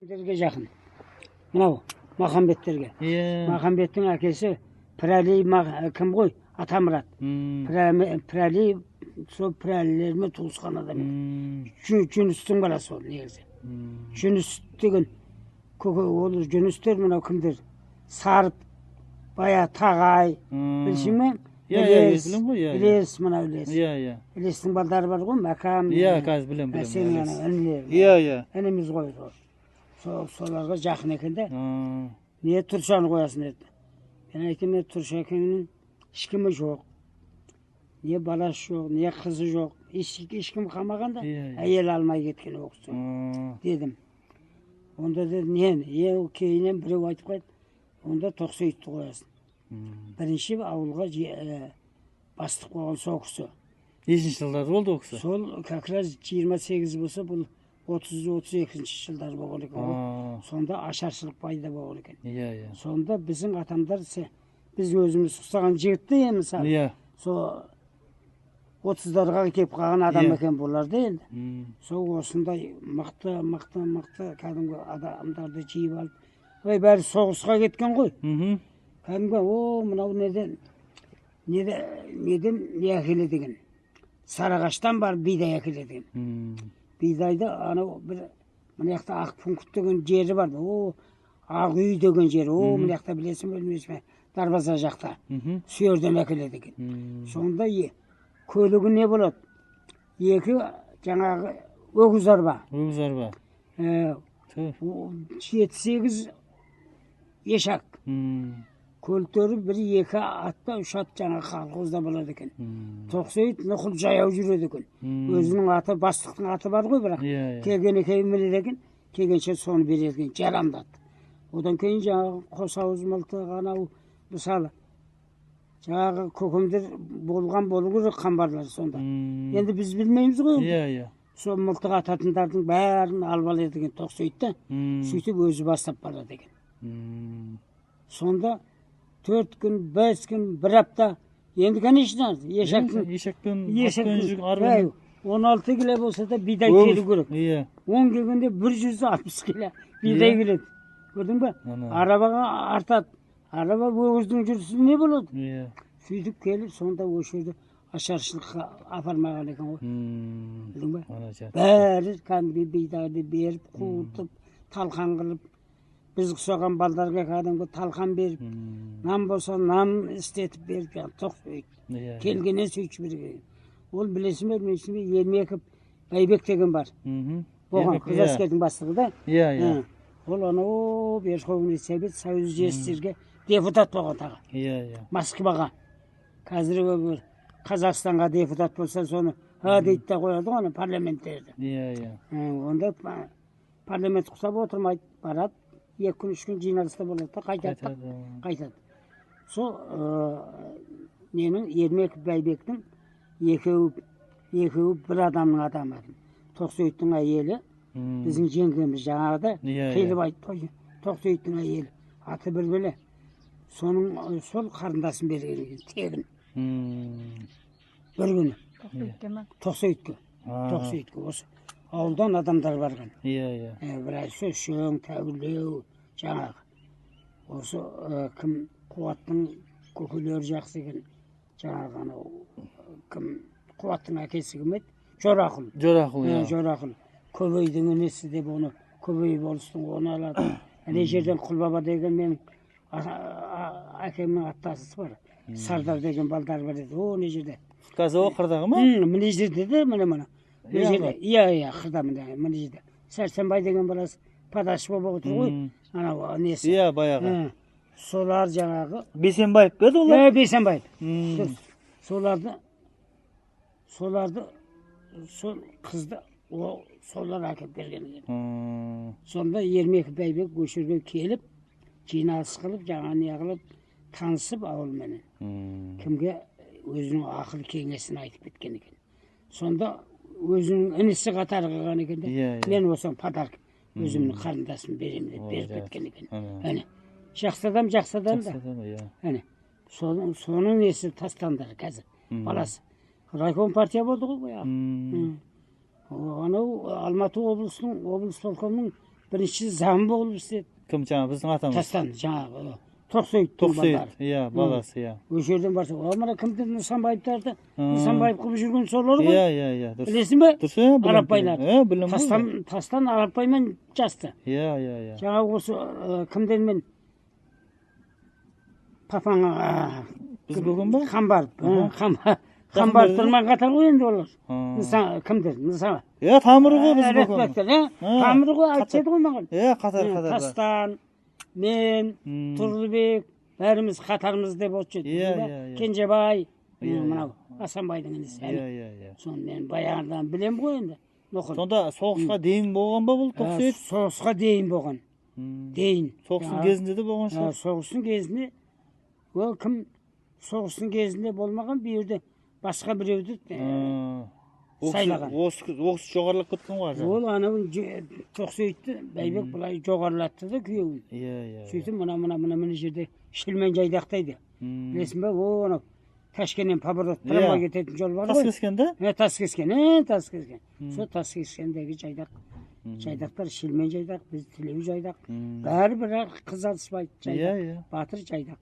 Derge жақын. Мынау Махамбеттерге. Махамбеттің әкесі Пірәли кім ғой? Атамұрат. Пірәли сол пірәлілерімен туысқан адам. Жүністің баласы ол негізі. Жүніс деген ол жүністер мынау кімдер? Сарып, Бая Тағай, білсің ме? Ілес, мынау Ілес. Ілестің балдары бар ғой, Мәкам. Қазір білем. Ініміз ғой. Соларға жақын екен де. Не Тұршаны қоясын деді. Мен айтым, Тұршакеңнің ешкімі жоқ. Не баласы жоқ, не қызы жоқ. Ешкім қамағанда әйел алмай кеткен оқысы. Дедім. Онда деді, не кейінен біреу айтып қайды. Онда Тоқсейітті қоясын. Бірінші ауылға бастық болған сол кісі. Нешінші жылдары болды ол кісі? Сол как раз 28 болса, бұл 30-32 жылдар болған екен. Сонда ашаршылық пайда болған екен. Сонда біздің атамдар, біз өзіміз ұстаған жігітті мысалы. Сол 30-дарға кеп қалған адам екен бұларды енді. Сол осындай мықты кәдімгі адамдарды жиып алып, бәрі соғысқа кеткен ғой. Кәдімгі, мынау неден не әкеле деген. Сарағаштан бар бидай әкеле деген. Бидайды анау бір мынаяқта ақ пункт деген жері бар. Ақ үй деген жері. Мынаяқта білесің бөлмесіме Дарбаза жақта. Сүйерден әкеле деген. Сонда көлігі не болады? Екі жаңағы өгіз арба. 7-8 ешак. Көліктері бір екі атта үш ат жаңа қалқозда болады екен. Тоқсейіт нұқыл жаяу жүреді екен. Өзінің аты, бастықтың аты бар ғой бірақ. Келгені кейін біледі екен, келгенше соны береді екен, жарамдады. Одан кейін жаңағы қос ауыз мылтық анау, мысалы, жаңағы көкемдер болған болу керек қамбарлар сонда. Енді біз білмейміз ғой. Сол мылтық ататындардың бәрін алып алады екен Тоқсейітті. Сөйтіп өзі бастап барады екен. Сонда 4 күн, 5 күн, 1 апта. Енді конечно, ешекпен арбамен 16 кило болса да бидай келу керек. 10 келгенде 160 кило бидай келеді. Көрдің бе? Арабаға артады. Араба өгіздің жүрісі не болады? Сөйтіп келіп, сонда осы жерде ашаршылыққа апармаған екен ғой. Білдің бе? Бәрі кәдімгі бидайды беріп, қуытып, талқан қылып, біз соған балдарға кәдімгі талқан беріп, нан болса нан істетіп беріп, Тоқсейіт. Келгенен сөйтіп берген. Ол білесің бе, Ермеков Байбек деген бар. Оған Қызаскердің бастығы да. Ол анау Верховный Совет Союз жестерге депутат болған тағы. Москваға. Қазір Қазақстанға депутат болса, соны дейді да қояды ғой, парламенттерді. Онда парламент құсап отырмайды, барады. 2 күн, 3 күн жиналыста болады да, қайтады. Сол ненің Ермеков Байбектің екеуі бір адамның адамы. Тоқсейіттің әйелі, біздің жеңгеміз жаңағыда келіп айтты, Тоқсейіттің әйелі, аты бір бөле. Сол қарындасын берген екен, тегін. Бір күні. Тоқсейітке, осы. Ауылдан адамдар барған. Біраз сөшең, тәуілеу, жаңағы. Осы кім Қуаттың көкелері жақсы екен. Жаңағы анау кім Қуаттың әкесі кім еді? Жорақұл. Көбейдің інесі деп оны, көбей болыстың оны алады. Әне жерден Құлбаба деген менің әкемнің аттасысы бар. Сардар деген балдар бар еді. Не жерде? Қазір қырдағы ма? Міне жерде де, міне. Қырда міне жерде. Сәрсенбай деген баласы падаш болып отыр ғой. Анау несі. Баяғы. Солар жаңағы. Бейсенбаев беді олар? Бейсенбаев. Соларды, сол қызды, солар әкеп берген екен. Сонда Ермеков Байбек өшірге келіп, жиналыс қылып, жаңа не қылып, танысып ауылменен. Кімге өзінің ақыл кеңесін айтып кеткен екен. Сонда өзінің інісі қатар қылған екен де, мен осыған подарок өзімнің қарындасым беремін деп беріп кеткен екен. Жақсы адам да. Соның несі тастандар қазір, баласы. Райком партия болды ғой. Анау Алматы облыс полкомының birinchi zambi bo'lib istedi. Kim canım bizim atamız? Tasdan жаңағы Тоқсөйіттің Toksuyut. балдары. Ya balası ya. O'sha yerdan borsa, mana kimdir Nursanboyevlardi. Nursanboyev qilib жүрген солар ғой. Ya. Білесің бе? Dursun ya. Арапбайлар. Bilmem. Тастан Арапбаймен жасты. Ya. Жаңағы осы кімдермен папаңа Biz bugün bak. Қамбар тұрман қатар ғой енді олар. Кімдер? Нұрсан. Ya tamırı koy biz bugün. Тамыры ғой айтады ғой маған. Ya Katar. Тастан, мен, Тұрлыбек, бәріміз қатарымыз деп отыр. Иә. Кенжебай, мынау Асанбайдың інісі. Ya. Соны мен баяғыдан білем ғой енді. Sonda soğuksa deyin boğan ba бұл Toksuyut? Соғысқа дейін болған. Дейін. Soğuksun gezinde de boğan şey. Соғыстың кезінде ол кім соғыстың кезінде болмаған bir жерде басқа біреуді сайлаған. Оғыс жоғарлық күткен ғой. Ол анау Тоқсөйтті Бәйбек бұлай жоғарылатты да күйеуін. Иә. Сөйтіп мына жерде шілмен жайдақтайды. Білесің бе, анау Ташкеннен поворот трамвай кететін жол бар ғой. Таскескен да? Таскескен. Сол Таскескендегі жайдақтар шілмен жайдақ, біз тілеу жайдақ. Бәрі бірақ қыз алыспайды жайдақ. Батыр жайдақ.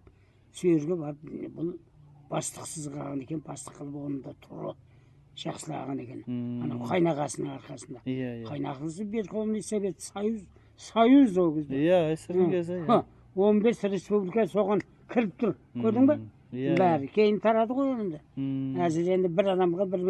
Сүйерге барып, бұл бастықсыз қалған екен, бастық қылып онында тұры жақсылаған екен. Ана қайнағасының арқасында. Қайнағасы Верховный Совет Союз ол кезде. Иә, сірін кезі. 15 республика соған кіріп тұр. Көрдің бе? Бәрі кейін тарады ғой енді. Әзір енді бір адамға бір